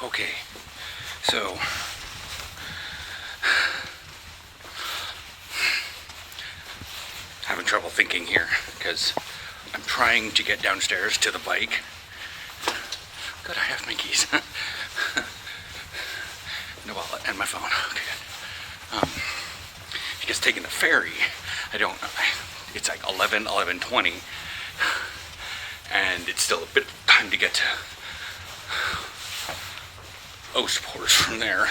Okay, so having trouble thinking here because I'm trying to get downstairs to the bike. Good, I have my keys. No wallet and my phone. Okay, good. Because taking the ferry, it's like 11:20, and it's still a bit of time to get to Oostpoort from there,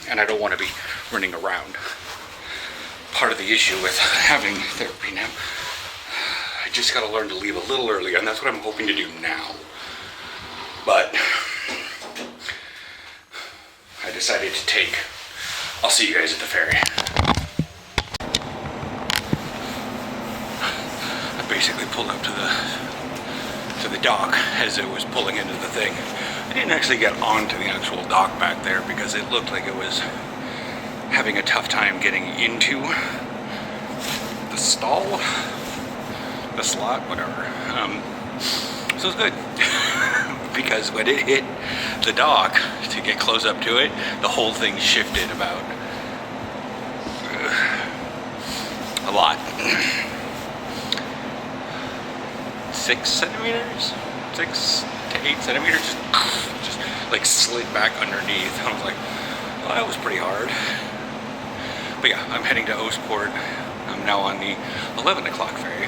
and I don't want to be running around. Part of the issue with having therapy now, I just got to learn to leave a little earlier, and that's what I'm hoping to do now. But I decided to take, I'll see you guys at the ferry. I basically pulled up to the dock as it was pulling into the thing. I didn't actually get onto the actual dock back there because it looked like it was having a tough time getting into the stall, the slot, whatever. So it's good. Because when it hit the dock to get close up to it, the whole thing shifted about a lot. 6 centimeters? 6 to 8 centimeters? Just like slid back underneath. I was like, well, that was pretty hard. But yeah, I'm heading to Oostpoort. I'm now on the 11 o'clock ferry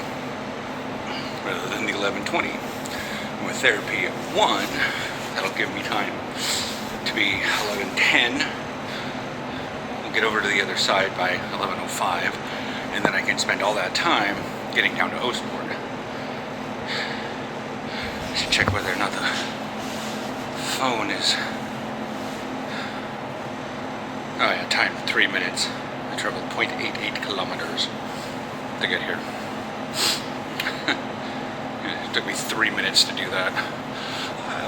rather than the 11:20. And with therapy at 1, that'll give me time to be 11:10. We'll get over to the other side by 11:05, and then I can spend all that time getting down to Oostpoort. I should check whether or not the phone is... Oh yeah, time 3 minutes. I traveled 0.88 kilometers to get here. It took me 3 minutes to do that.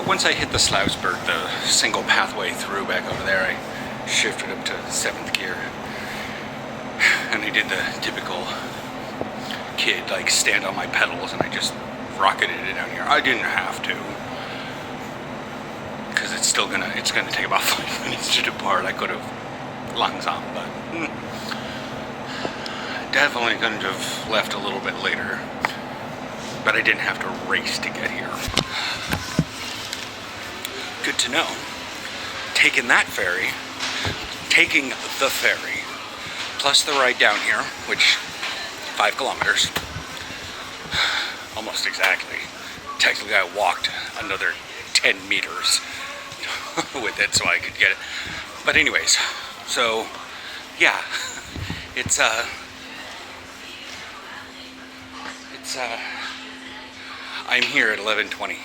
Once I hit the Sluisberg, the single pathway through back over there, I shifted up to 7th gear. And I did the typical kid, like stand on my pedals, and I just rocketed it down here. I didn't have to, because it's gonna take about 5 minutes to depart. I could have langsam, but definitely couldn't have left a little bit later. But I didn't have to race to get here. Good to know. Taking the ferry, plus the ride down here, which 5 kilometers, almost exactly. Technically, I walked another 10 meters with it so I could get it. But anyways, so yeah, I'm here at 11:20.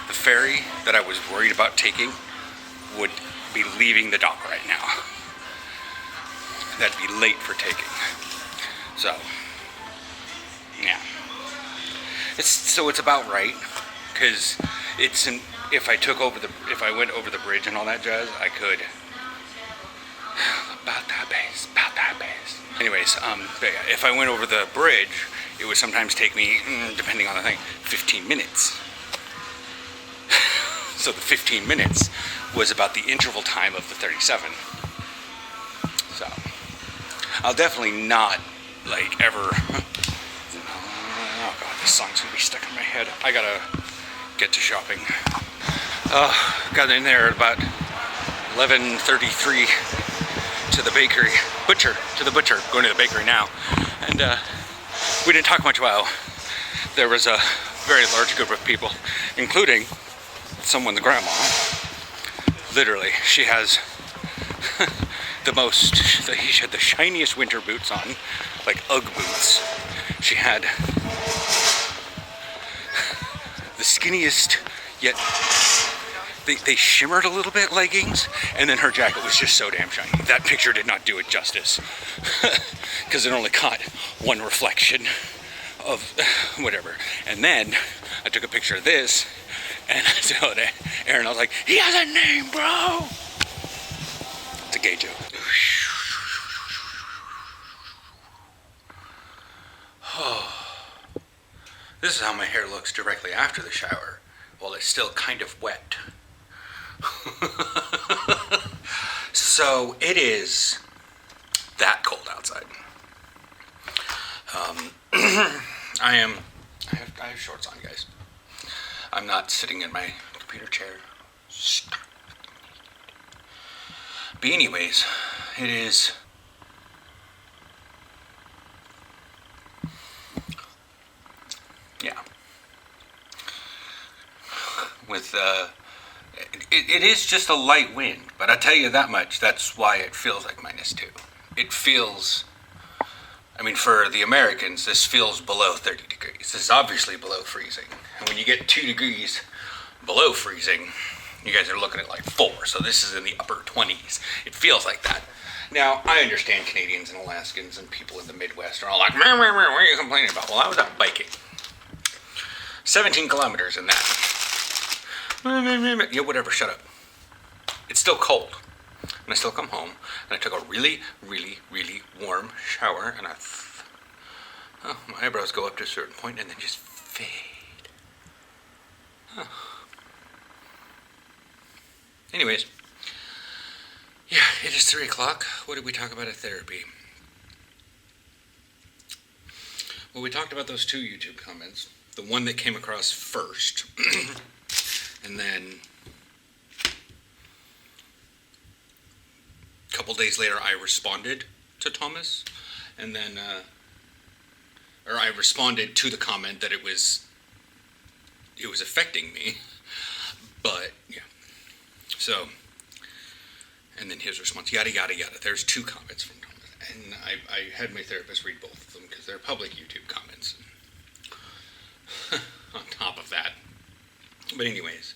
The ferry that I was worried about taking would be leaving the dock right now. That'd be late for taking. So, yeah. It's about right, because if I went over the bridge and all that jazz, I could. About that base. Anyways, but yeah, if I went over the bridge, it would sometimes take me, depending on the thing, 15 minutes. So the 15 minutes was about the interval time of the 37. So I'll definitely not ever. Oh god, this song's gonna be stuck in my head. I gotta get to shopping. Got in there at about 11:33 to the butcher. Going to the bakery now, and we didn't talk much while there was a very large group of people, including someone's grandma. Literally, she has she had the shiniest winter boots on, like Ugg boots. She had the skinniest, yet they shimmered a little bit leggings, and then her jacket was just so damn shiny. That picture did not do it justice, because it only caught one reflection of whatever. And then I took a picture of this, and I showed Aaron. I was like, "He has a name, bro." It's a gay joke. This is how my hair looks directly after the shower, while it's still kind of wet. So it is that cold outside. I have shorts on, guys. I'm not sitting in my computer chair. But anyways, it is with it is just a light wind, but I tell you that much, that's why it feels like -2. It feels, I mean, for the Americans, this feels below 30 degrees. This is obviously below freezing. And when you get 2 degrees below freezing, you guys are looking at like 4. So this is in the upper 20s. It feels like that. Now, I understand Canadians and Alaskans and people in the Midwest are all like, "Meh, meh, meh, what are you complaining about?" Well, I was out biking. 17 kilometers in that. Yeah, whatever, shut up. It's still cold. And I still come home, and I took a really, really, really warm shower, and my eyebrows go up to a certain point and then just fade. Anyways, yeah, it is 3 o'clock. What did we talk about at therapy? Well, we talked about those 2 YouTube comments. The one that came across first, and then a couple days later I responded to Thomas, and then, or I responded to the comment that it was affecting me, but, yeah. So, and then his response, yada, yada, yada. There's 2 comments from Thomas, and I had my therapist read both of them, because they're public YouTube comments. On top of that. But anyways,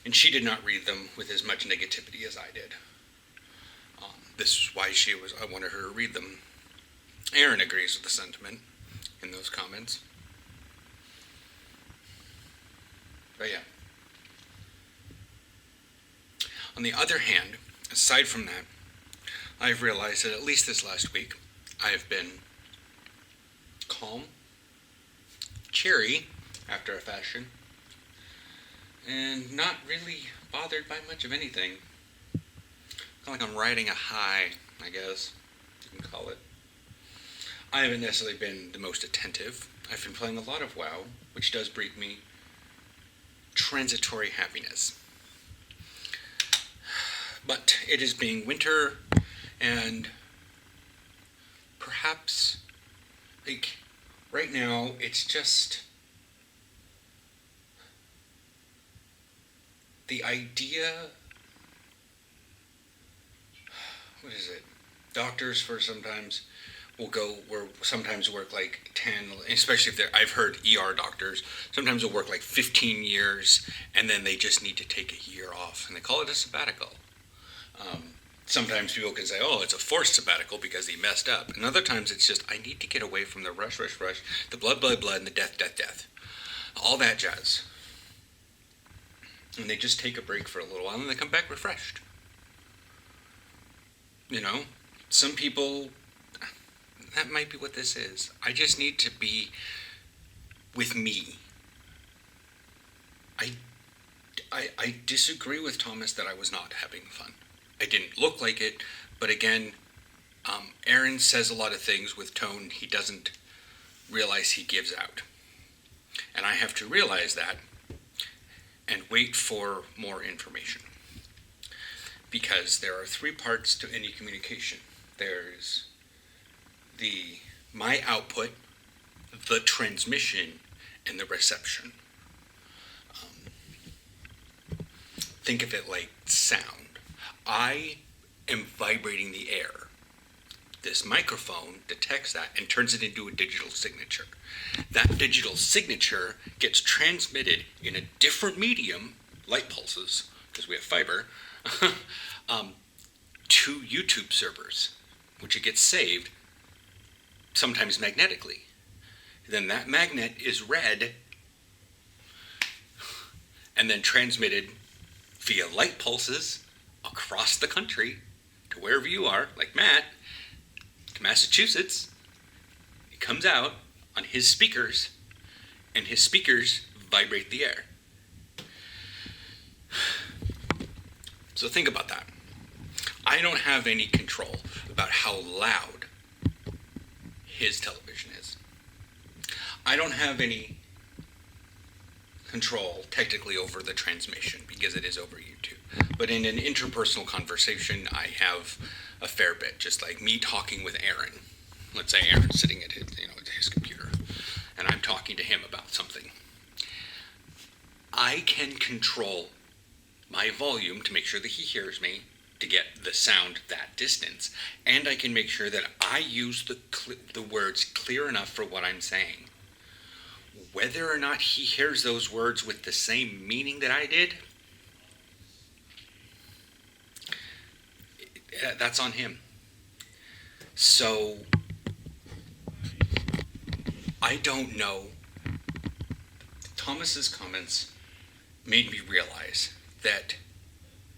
and she did not read them with as much negativity as I did. This is why I wanted her to read them. Aaron agrees with the sentiment in those comments. But yeah. On the other hand, aside from that, I've realized that at least this last week, I've been calm, cheery, after a fashion, and not really bothered by much of anything. Kind of like I'm riding a high, I guess you can call it. I haven't necessarily been the most attentive. I've been playing a lot of WoW, which does bring me transitory happiness. But it is being winter, and perhaps, like, right now, it's just the idea, what is it? Doctors sometimes work like 10, especially if I've heard ER doctors, sometimes will work like 15 years, and then they just need to take a year off, and they call it a sabbatical. Sometimes people can say, oh, it's a forced sabbatical because he messed up. And other times it's just, I need to get away from the rush, the blood, and the death. All that jazz. And they just take a break for a little while, and they come back refreshed. You know, some people, that might be what this is. I just need to be with me. I disagree with Thomas that I was not having fun. I didn't look like it, but again, Aaron says a lot of things with tone he doesn't realize he gives out. And I have to realize that and wait for more information. Because there are 3 parts to any communication. There's my output, the transmission, and the reception. Think of it like sound. I am vibrating the air. This microphone detects that and turns it into a digital signature. That digital signature gets transmitted in a different medium, light pulses, because we have fiber, to YouTube servers, which it gets saved, sometimes magnetically. Then that magnet is read and then transmitted via light pulses across the country to wherever you are, like Matt, to Massachusetts. It comes out on his speakers, and his speakers vibrate the air. So think about that. I don't have any control about how loud his television is. I don't have any control technically over the transmission because it is over YouTube. But in an interpersonal conversation, I have a fair bit, just like me talking with Aaron. Let's say Aaron's sitting at his computer, and I'm talking to him about something. I can control my volume to make sure that he hears me, to get the sound that distance, and I can make sure that I use the words clear enough for what I'm saying. Whether or not he hears those words with the same meaning that I did, that's on him. So, I don't know. Thomas's comments made me realize that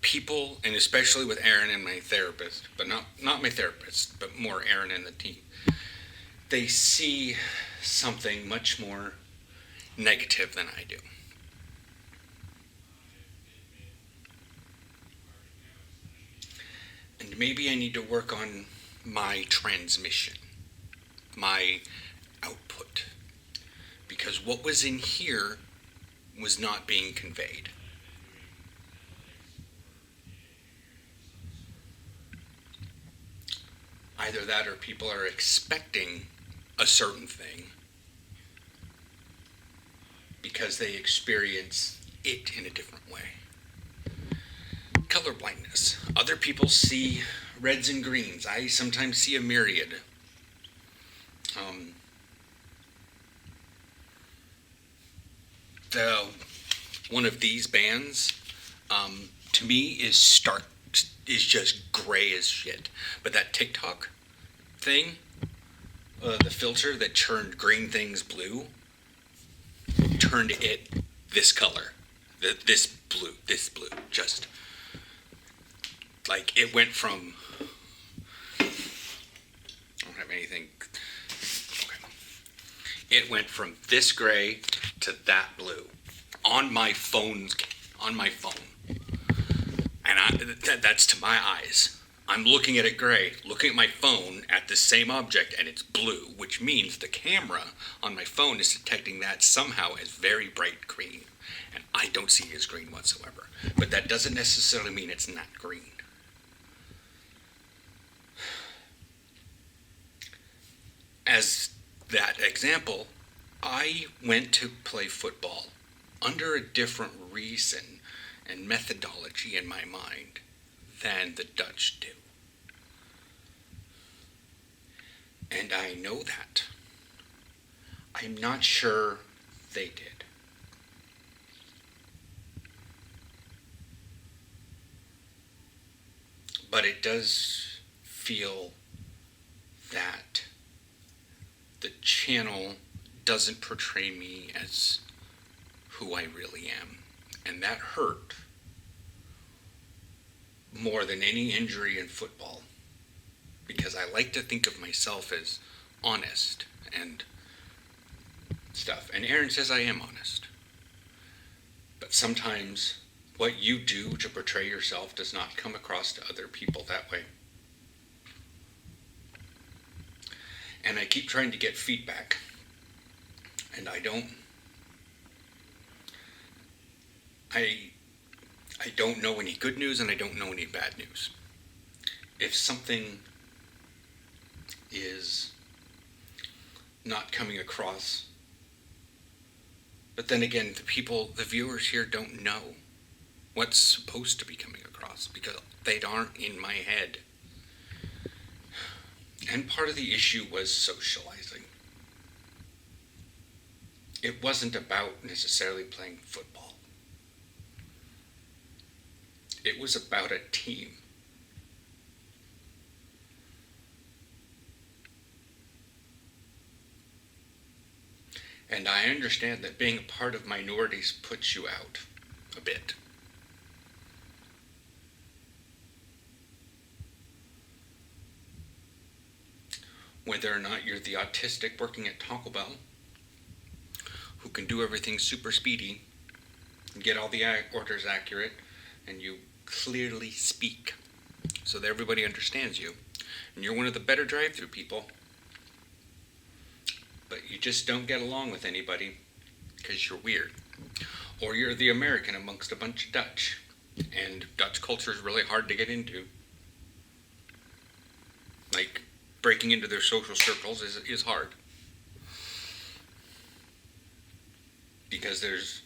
people, and especially with Aaron and my therapist, but not my therapist, but more Aaron and the team, they see something much more negative than I do. And maybe I need to work on my transmission, my output, because what was in here was not being conveyed. Either that or people are expecting a certain thing because they experience it in a different way. Color blindness. Other people see reds and greens. I sometimes see a myriad. One of these bands, to me, is just gray as shit. But that TikTok thing, the filter that turned green things blue, turned it this color, this blue, just like it went from, I don't have anything, okay. It went from this gray to that blue on my phone, and that's to my eyes. I'm looking at it gray, looking at my phone at the same object, and it's blue, which means the camera on my phone is detecting that somehow as very bright green, and I don't see it as green whatsoever. But that doesn't necessarily mean it's not green. As that example, I went to play football under a different reason and methodology in my mind than the Dutch do. And I know that. I'm not sure they did. But it does feel that the channel doesn't portray me as who I really am. And that hurt more than any injury in football. Because I like to think of myself as honest and stuff. And Aaron says I am honest. But sometimes what you do to portray yourself does not come across to other people that way. And I keep trying to get feedback. And I don't know any good news and I don't know any bad news. If something is not coming across, but then again, the viewers here don't know what's supposed to be coming across because they aren't in my head. And part of the issue was socializing. It wasn't about necessarily playing football. It was about a team. And I understand that being a part of minorities puts you out a bit. Whether or not you're the autistic working at Taco Bell, who can do everything super speedy, and get all the orders accurate, and you clearly speak so that everybody understands you. And you're one of the better drive-through people. But you just don't get along with anybody because you're weird. Or you're the American amongst a bunch of Dutch. And Dutch culture is really hard to get into. Like, breaking into their social circles is hard. Because there's,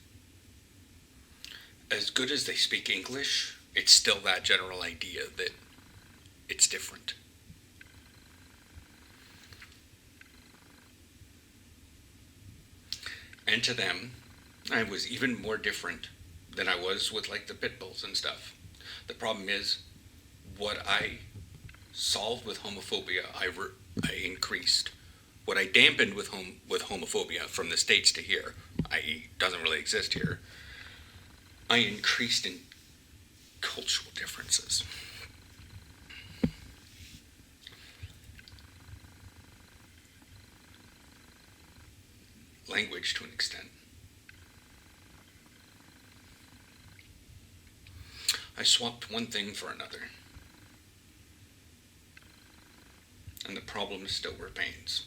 as good as they speak English, it's still that general idea that it's different. And to them, I was even more different than I was with like the pit bulls and stuff. The problem is, what I solved with homophobia, I increased. What I dampened with homophobia from the States to here, i.e. doesn't really exist here, I increased in cultural differences. Language to an extent. I swapped one thing for another. And the problem still remains.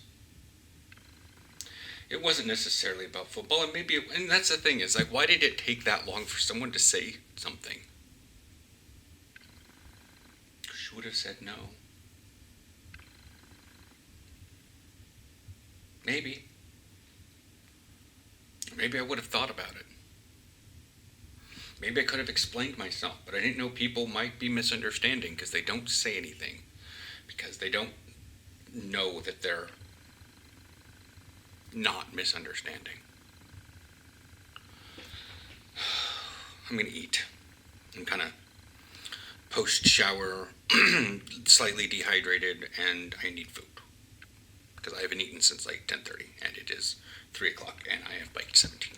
It wasn't necessarily about football, and that's the thing, is like, why did it take that long for someone to say something? She would have said no. Maybe. Maybe I would have thought about it. Maybe I could have explained myself, but I didn't know people might be misunderstanding because they don't say anything. Because they don't know that they're not misunderstanding. I'm going to eat. I'm kind of post-shower, slightly dehydrated, and I need food. Because I haven't eaten since like 10:30, and it is 3 o'clock, and I have biked 17